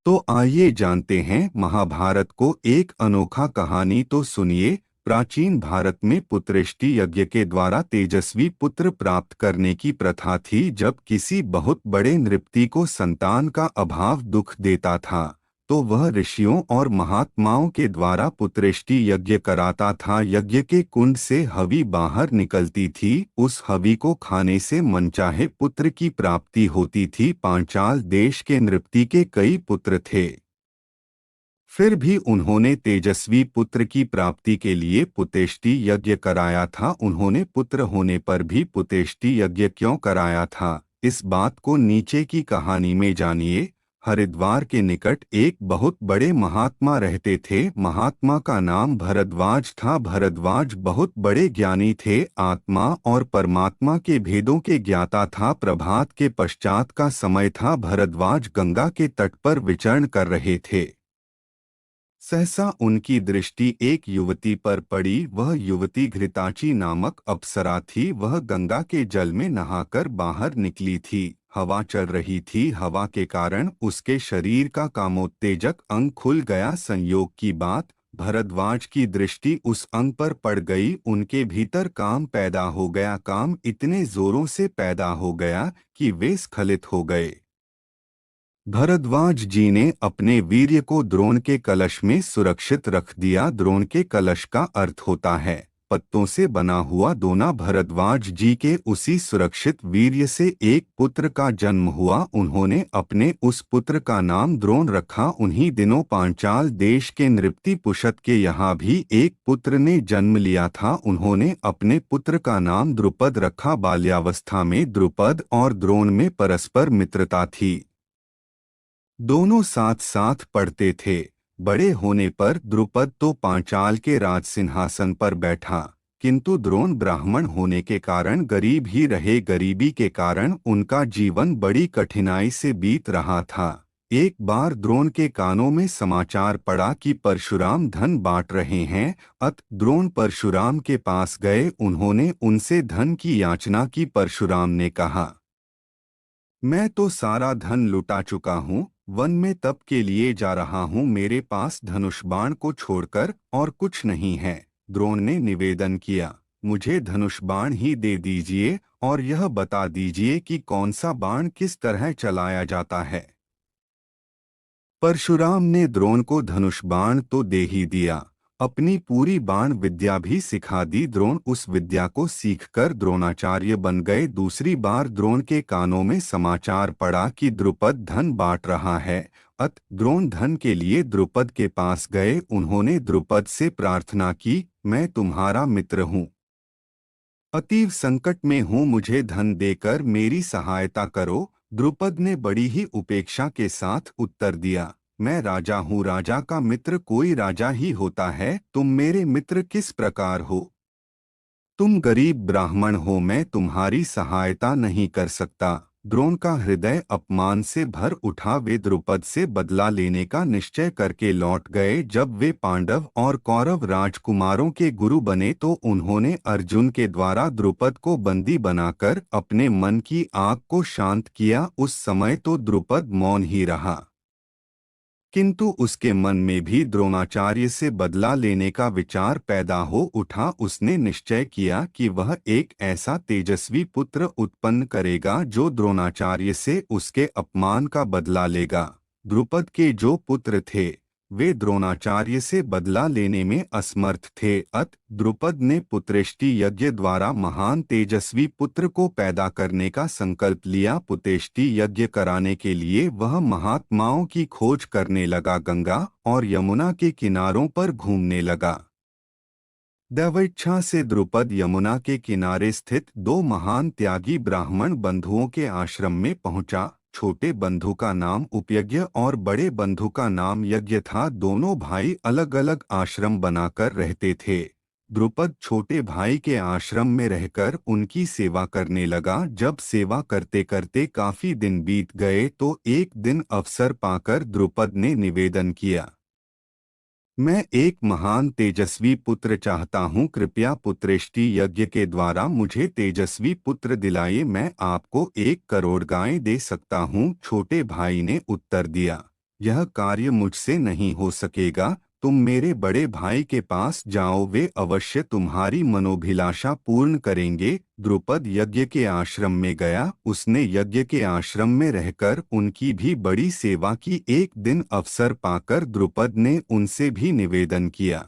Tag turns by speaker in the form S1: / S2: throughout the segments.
S1: तो आइए जानते हैं महाभारत को एक अनोखा कहानी तो सुनिए। प्राचीन भारत में पुत्रेष्टि यज्ञ के द्वारा तेजस्वी पुत्र प्राप्त करने की प्रथा थी। जब किसी बहुत बड़े नृपति को संतान का अभाव दुख देता था तो वह ऋषियों और महात्माओं के द्वारा पुत्रेष्टि यज्ञ कराता था। यज्ञ के कुंड से हवि बाहर निकलती थी। उस हवि को खाने से मनचाहे पुत्र की प्राप्ति होती थी। पांचाल देश के नृपति के कई पुत्र थे, फिर भी उन्होंने तेजस्वी पुत्र की प्राप्ति के लिए पुतेष्टि यज्ञ कराया था। उन्होंने पुत्र होने पर भी पुतेष्टि यज्ञ क्यों कराया था, इस बात को नीचे की कहानी में जानिए। हरिद्वार के निकट एक बहुत बड़े महात्मा रहते थे। महात्मा का नाम भरद्वाज था। भरद्वाज बहुत बड़े ज्ञानी थे, आत्मा और परमात्मा के भेदों के ज्ञाता था। प्रभात के पश्चात का समय था। भरद्वाज गंगा के तट पर विचरण कर रहे थे। सहसा उनकी दृष्टि एक युवती पर पड़ी। वह युवती घृताची नामक अप्सरा थी। वह गंगा के जल में नहाकर बाहर निकली थी। हवा चल रही थी। हवा के कारण उसके शरीर का कामोत्तेजक अंग खुल गया। संयोग की बात, भरद्वाज की दृष्टि उस अंग पर पड़ गई। उनके भीतर काम पैदा हो गया। काम इतने जोरों से पैदा हो गया कि वे स्खलित हो गए। भरद्वाज जी ने अपने वीर्य को द्रोण के कलश में सुरक्षित रख दिया। द्रोण के कलश का अर्थ होता है पत्तों से बना हुआ दोना। भरद्वाज जी के उसी सुरक्षित वीर्य से एक पुत्र का जन्म हुआ। उन्होंने अपने उस पुत्र का नाम द्रोण रखा। उन्हीं दिनों पांचाल देश के नृपति पुषत के यहाँ भी एक पुत्र ने जन्म लिया था। उन्होंने अपने पुत्र का नाम द्रुपद रखा। बाल्यावस्था में द्रुपद और द्रोण में परस्पर मित्रता थी। दोनों साथ साथ पढ़ते थे। बड़े होने पर द्रुपद तो पांचाल के राज सिंहासन पर बैठा, किंतु द्रोण ब्राह्मण होने के कारण गरीब ही रहे। गरीबी के कारण उनका जीवन बड़ी कठिनाई से बीत रहा था। एक बार द्रोण के कानों में समाचार पड़ा कि परशुराम धन बांट रहे हैं। अत द्रोण परशुराम के पास गए। उन्होंने उनसे धन की याचना की। परशुराम ने कहा, मैं तो सारा धन लुटा चुका हूँ। वन में तप के लिए जा रहा हूँ। मेरे पास धनुष बाण को छोड़कर और कुछ नहीं है। द्रोण ने निवेदन किया, मुझे धनुष बाण ही दे दीजिए और यह बता दीजिए कि कौन सा बाण किस तरह चलाया जाता है। परशुराम ने द्रोण को धनुष बाण तो दे ही दिया, अपनी पूरी बाण विद्या भी सिखा दी। द्रोण उस विद्या को सीखकर द्रोणाचार्य बन गए। दूसरी बार द्रोण के कानों में समाचार पड़ा कि द्रुपद धन बांट रहा है। अत द्रोण धन के लिए द्रुपद के पास गए। उन्होंने द्रुपद से प्रार्थना की, मैं तुम्हारा मित्र हूँ, अतीव संकट में हूँ, मुझे धन देकर मेरी सहायता करो। द्रुपद ने बड़ी ही उपेक्षा के साथ उत्तर दिया, मैं राजा हूँ, राजा का मित्र कोई राजा ही होता है। तुम मेरे मित्र किस प्रकार हो? तुम गरीब ब्राह्मण हो, मैं तुम्हारी सहायता नहीं कर सकता। द्रोण का हृदय अपमान से भर उठा। वे द्रुपद से बदला लेने का निश्चय करके लौट गए। जब वे पांडव और कौरव राजकुमारों के गुरु बने तो उन्होंने अर्जुन के द्वारा द्रुपद को बंदी बनाकर अपने मन की आग को शांत किया। उस समय तो द्रुपद मौन ही रहा, किंतु उसके मन में भी द्रोणाचार्य से बदला लेने का विचार पैदा हो उठा। उसने निश्चय किया कि वह एक ऐसा तेजस्वी पुत्र उत्पन्न करेगा जो द्रोणाचार्य से उसके अपमान का बदला लेगा। द्रुपद के जो पुत्र थे वे द्रोणाचार्य से बदला लेने में असमर्थ थे। अत द्रुपद ने पुत्रेष्टि यज्ञ द्वारा महान तेजस्वी पुत्र को पैदा करने का संकल्प लिया। पुत्रेष्टि यज्ञ कराने के लिए वह महात्माओं की खोज करने लगा। गंगा और यमुना के किनारों पर घूमने लगा। दैवेच्छा से द्रुपद यमुना के किनारे स्थित दो महान त्यागी ब्राह्मण बंधुओं के आश्रम में पहुंचा। छोटे बंधु का नाम उपयज्ञ और बड़े बंधु का नाम यज्ञ था। दोनों भाई अलग अलग आश्रम बनाकर रहते थे। द्रुपद छोटे भाई के आश्रम में रहकर उनकी सेवा करने लगा। जब सेवा करते करते काफी दिन बीत गए तो एक दिन अवसर पाकर द्रुपद ने निवेदन किया, मैं एक महान तेजस्वी पुत्र चाहता हूँ, कृपया पुत्रेष्टि यज्ञ के द्वारा मुझे तेजस्वी पुत्र दिलाइए। मैं आपको 1 करोड़ गायें दे सकता हूँ। छोटे भाई ने उत्तर दिया, यह कार्य मुझसे नहीं हो सकेगा, तुम मेरे बड़े भाई के पास जाओ, वे अवश्य तुम्हारी मनोभिलाषा पूर्ण करेंगे। द्रुपद यज्ञ के आश्रम में गया। उसने यज्ञ के आश्रम में रहकर उनकी भी बड़ी सेवा की। एक दिन अवसर पाकर द्रुपद ने उनसे भी निवेदन किया,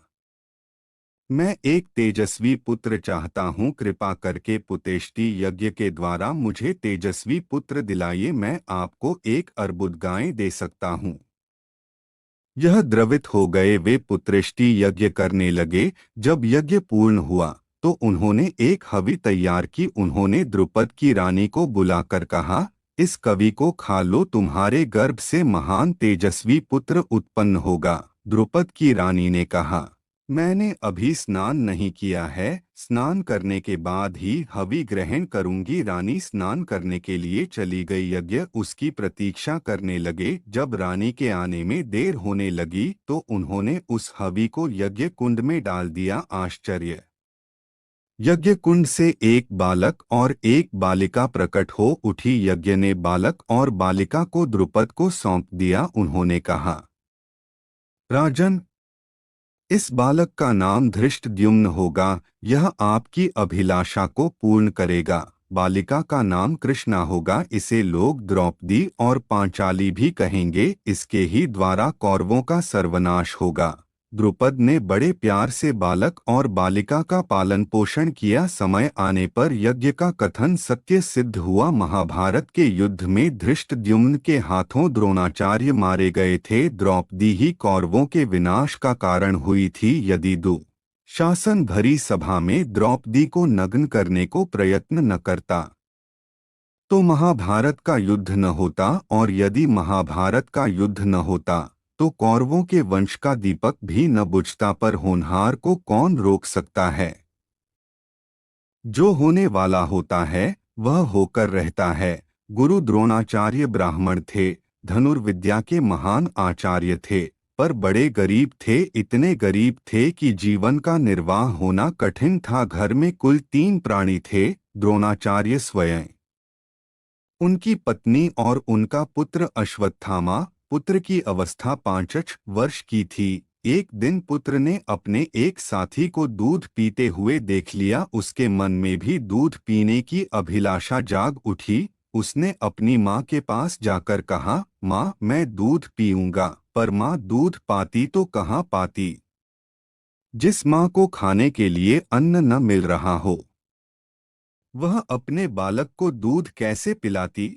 S1: मैं एक तेजस्वी पुत्र चाहता हूँ, कृपा करके पुतेष्टि यज्ञ के द्वारा मुझे तेजस्वी पुत्र दिलाइए, मैं आपको 1 अर्बुद गायें दे सकता हूँ। यह द्रवित हो गए। वे पुत्रेष्टि यज्ञ करने लगे। जब यज्ञ पूर्ण हुआ तो उन्होंने एक हवि तैयार की। उन्होंने द्रुपद की रानी को बुलाकर कहा, इस कवि को खा लो, तुम्हारे गर्भ से महान तेजस्वी पुत्र उत्पन्न होगा। द्रुपद की रानी ने कहा, मैंने अभी स्नान नहीं किया है, स्नान करने के बाद ही हवि ग्रहण करूंगी। रानी स्नान करने के लिए चली गई। यज्ञ उसकी प्रतीक्षा करने लगे। जब रानी के आने में देर होने लगी तो उन्होंने उस हवि को यज्ञ कुंड में डाल दिया। आश्चर्य! यज्ञ कुंड से एक बालक और एक बालिका प्रकट हो उठी। यज्ञ ने बालक और बालिका को द्रुपद को सौंप दिया। उन्होंने कहा, राजन, इस बालक का नाम धृष्टद्युम्न होगा, यह आपकी अभिलाषा को पूर्ण करेगा। बालिका का नाम कृष्णा होगा, इसे लोग द्रौपदी और पांचाली भी कहेंगे। इसके ही द्वारा कौरवों का सर्वनाश होगा। द्रुपद ने बड़े प्यार से बालक और बालिका का पालन पोषण किया। समय आने पर यज्ञ का कथन सत्य सिद्ध हुआ। महाभारत के युद्ध में धृष्टद्युम्न के हाथों द्रोणाचार्य मारे गए थे। द्रौपदी ही कौरवों के विनाश का कारण हुई थी। यदि शासन भरी सभा में द्रौपदी को नग्न करने को प्रयत्न न करता तो महाभारत का युद्ध न होता, और यदि महाभारत का युद्ध न होता तो कौरवों के वंश का दीपक भी न बुझता। पर होनहार को कौन रोक सकता है? जो होने वाला होता है वह होकर रहता है। गुरु द्रोणाचार्य ब्राह्मण थे, धनुर्विद्या के महान आचार्य थे, पर बड़े गरीब थे। इतने गरीब थे कि जीवन का निर्वाह होना कठिन था। घर में कुल 3 प्राणी थे, द्रोणाचार्य स्वयं, उनकी पत्नी और उनका पुत्र अश्वत्थामा। पुत्र की अवस्था 5 वर्ष की थी। एक दिन पुत्र ने अपने एक साथी को दूध पीते हुए देख लिया। उसके मन में भी दूध पीने की अभिलाषा जाग उठी। उसने अपनी माँ के पास जाकर कहा, माँ, मैं दूध पीऊंगा। पर माँ दूध पाती तो कहाँ पाती? जिस माँ को खाने के लिए अन्न न मिल रहा हो, वह अपने बालक को दूध कैसे पिलाती?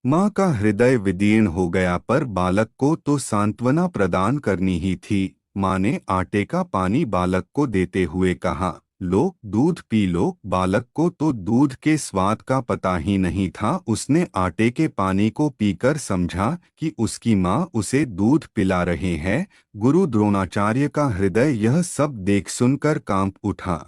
S1: माँ का हृदय विदीर्ण हो गया, पर बालक को तो सांत्वना प्रदान करनी ही थी। माँ ने आटे का पानी बालक को देते हुए कहा, लो, दूध पी लो। बालक को तो दूध के स्वाद का पता ही नहीं था। उसने आटे के पानी को पीकर समझा कि उसकी माँ उसे दूध पिला रहे हैं। गुरु द्रोणाचार्य का हृदय यह सब देख सुनकर कांप उठा।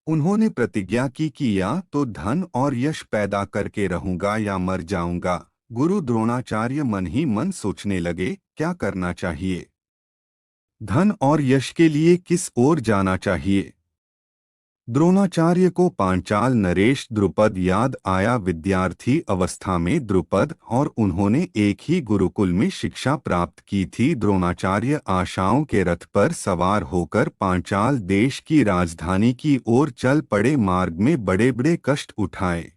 S1: उन्होंने प्रतिज्ञा की कि या तो धन और यश पैदा करके रहूंगा या मर जाऊंगा। गुरु द्रोणाचार्य मन ही मन सोचने लगे, क्या करना चाहिए? धन और यश के लिए किस ओर जाना चाहिए? द्रोणाचार्य को पांचाल नरेश द्रुपद याद आया। विद्यार्थी अवस्था में द्रुपद और उन्होंने एक ही गुरुकुल में शिक्षा प्राप्त की थी। द्रोणाचार्य आशाओं के रथ पर सवार होकर पांचाल देश की राजधानी की ओर चल पड़े। मार्ग में बड़े बड़े कष्ट उठाए,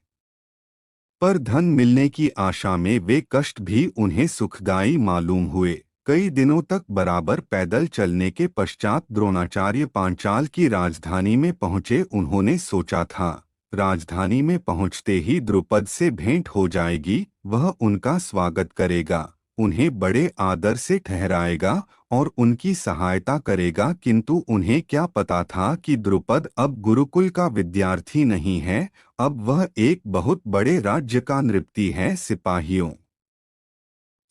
S1: पर धन मिलने की आशा में वे कष्ट भी उन्हें सुखदायी मालूम हुए। कई दिनों तक बराबर पैदल चलने के पश्चात द्रोणाचार्य पांचाल की राजधानी में पहुंचे। उन्होंने सोचा था, राजधानी में पहुंचते ही द्रुपद से भेंट हो जाएगी, वह उनका स्वागत करेगा, उन्हें बड़े आदर से ठहराएगा और उनकी सहायता करेगा। किंतु उन्हें क्या पता था कि द्रुपद अब गुरुकुल का विद्यार्थी नहीं है, अब वह एक बहुत बड़े राज्य का नृपति है। सिपाहियों,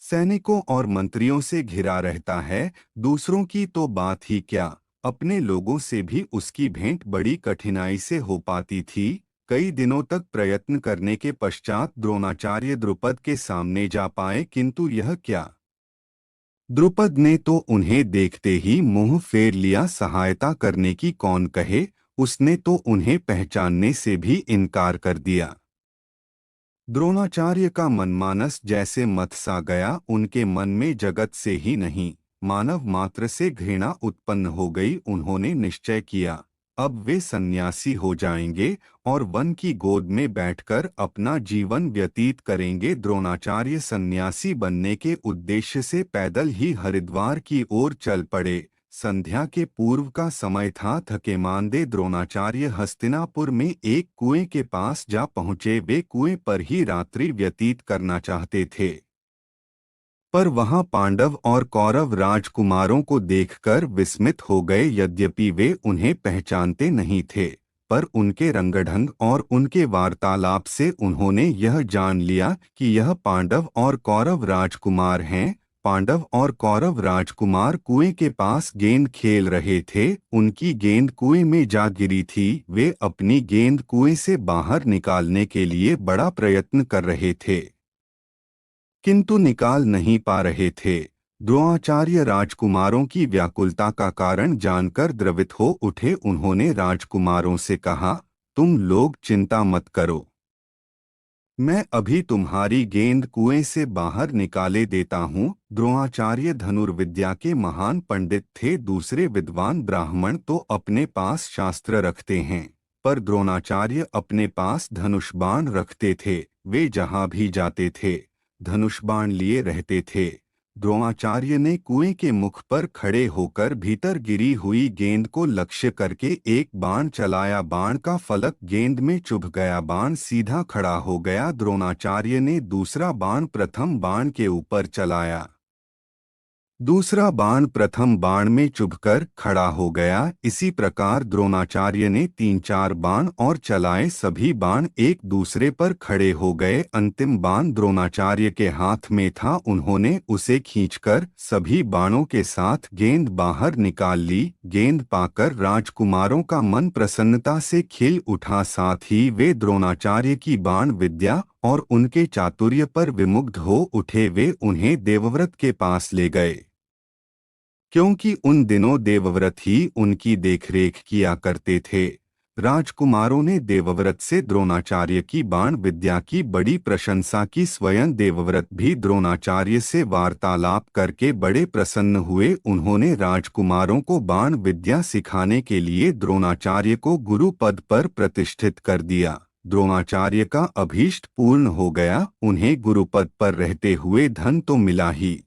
S1: सैनिकों और मंत्रियों से घिरा रहता है। दूसरों की तो बात ही क्या, अपने लोगों से भी उसकी भेंट बड़ी कठिनाई से हो पाती थी। कई दिनों तक प्रयत्न करने के पश्चात द्रोणाचार्य द्रुपद के सामने जा पाए, किंतु यह क्या, द्रुपद ने तो उन्हें देखते ही मुंह फेर लिया। सहायता करने की कौन कहे, उसने तो उन्हें पहचानने से भी इनकार कर दिया। द्रोणाचार्य का मनमानस जैसे मथ सा गया। उनके मन में जगत से ही नहीं, मानव मात्र से घृणा उत्पन्न हो गई। उन्होंने निश्चय किया, अब वे सन्यासी हो जाएंगे और वन की गोद में बैठकर अपना जीवन व्यतीत करेंगे। द्रोणाचार्य सन्यासी बनने के उद्देश्य से पैदल ही हरिद्वार की ओर चल पड़े। संध्या के पूर्व का समय था। थके मांदे द्रोणाचार्य हस्तिनापुर में एक कुएं के पास जा पहुंचे। वे कुएं पर ही रात्रि व्यतीत करना चाहते थे, पर वहां पांडव और कौरव राजकुमारों को देखकर विस्मित हो गए। यद्यपि वे उन्हें पहचानते नहीं थे, पर उनके रंगढंग और उनके वार्तालाप से उन्होंने यह जान लिया कि यह पांडव और कौरव राजकुमार हैं। पांडव और कौरव राजकुमार कुएं के पास गेंद खेल रहे थे। उनकी गेंद कुएं में जा गिरी थी। वे अपनी गेंद कुएं से बाहर निकालने के लिए बड़ा प्रयत्न कर रहे थे, किंतु निकाल नहीं पा रहे थे। द्रोणाचार्य राजकुमारों की व्याकुलता का कारण जानकर द्रवित हो उठे। उन्होंने राजकुमारों से कहा, तुम लोग चिंता मत करो, मैं अभी तुम्हारी गेंद कुएं से बाहर निकाले देता हूँ। द्रोणाचार्य धनुर्विद्या के महान पंडित थे। दूसरे विद्वान ब्राह्मण तो अपने पास शास्त्र रखते हैं, पर द्रोणाचार्य अपने पास धनुष बाण रखते थे। वे जहाँ भी जाते थे धनुष बाण लिए रहते थे। द्रोणाचार्य ने कुएं के मुख पर खड़े होकर भीतर गिरी हुई गेंद को लक्ष्य करके एक बाण चलाया। बाण का फलक गेंद में चुभ गया, बाण सीधा खड़ा हो गया। द्रोणाचार्य ने दूसरा बाण प्रथम बाण के ऊपर चलाया। दूसरा बाण प्रथम बाण में चुभकर खड़ा हो गया। इसी प्रकार द्रोणाचार्य ने 3-4 बाण और चलाए। सभी बाण एक दूसरे पर खड़े हो गए। अंतिम बाण द्रोणाचार्य के हाथ में था। उन्होंने उसे खींचकर सभी बाणों के साथ गेंद बाहर निकाल ली। गेंद पाकर राजकुमारों का मन प्रसन्नता से खिल उठा। साथ ही वे द्रोणाचार्य की बाण विद्या और उनके चातुर्य पर विमुग्ध हो उठे। वे उन्हें देवव्रत के पास ले गए, क्योंकि उन दिनों देवव्रत ही उनकी देखरेख किया करते थे। राजकुमारों ने देवव्रत से द्रोणाचार्य की बाण विद्या की बड़ी प्रशंसा की। स्वयं देवव्रत भी द्रोणाचार्य से वार्तालाप करके बड़े प्रसन्न हुए। उन्होंने राजकुमारों को बाण विद्या सिखाने के लिए द्रोणाचार्य को गुरु पद पर प्रतिष्ठित कर दिया। द्रोणाचार्य का अभीष्ट पूर्ण हो गया। उन्हें गुरुपद पर रहते हुए धन तो मिला ही,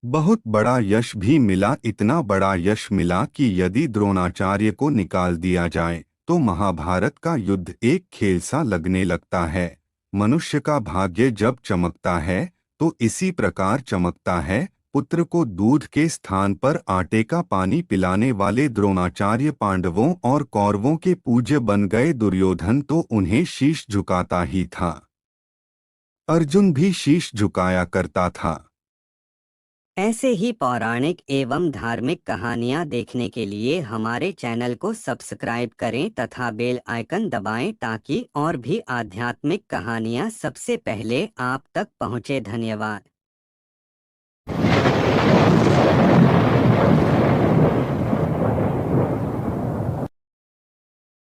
S1: बहुत बड़ा यश भी मिला। इतना बड़ा यश मिला कि यदि द्रोणाचार्य को निकाल दिया जाए तो महाभारत का युद्ध एक खेल सा लगने लगता है। मनुष्य का भाग्य जब चमकता है तो इसी प्रकार चमकता है। पुत्र को दूध के स्थान पर आटे का पानी पिलाने वाले द्रोणाचार्य पांडवों और कौरवों के पूज्य बन गए। दुर्योधन तो उन्हें शीश झुकाता ही था। अर्जुन भी शीश झुकाया करता था।
S2: ऐसे ही पौराणिक एवं धार्मिक कहानियाँ देखने के लिए हमारे चैनल को सब्सक्राइब करें तथा बेल आइकन दबाएं ताकि और भी आध्यात्मिक कहानियाँ सबसे पहले आप तक पहुँचे। धन्यवाद।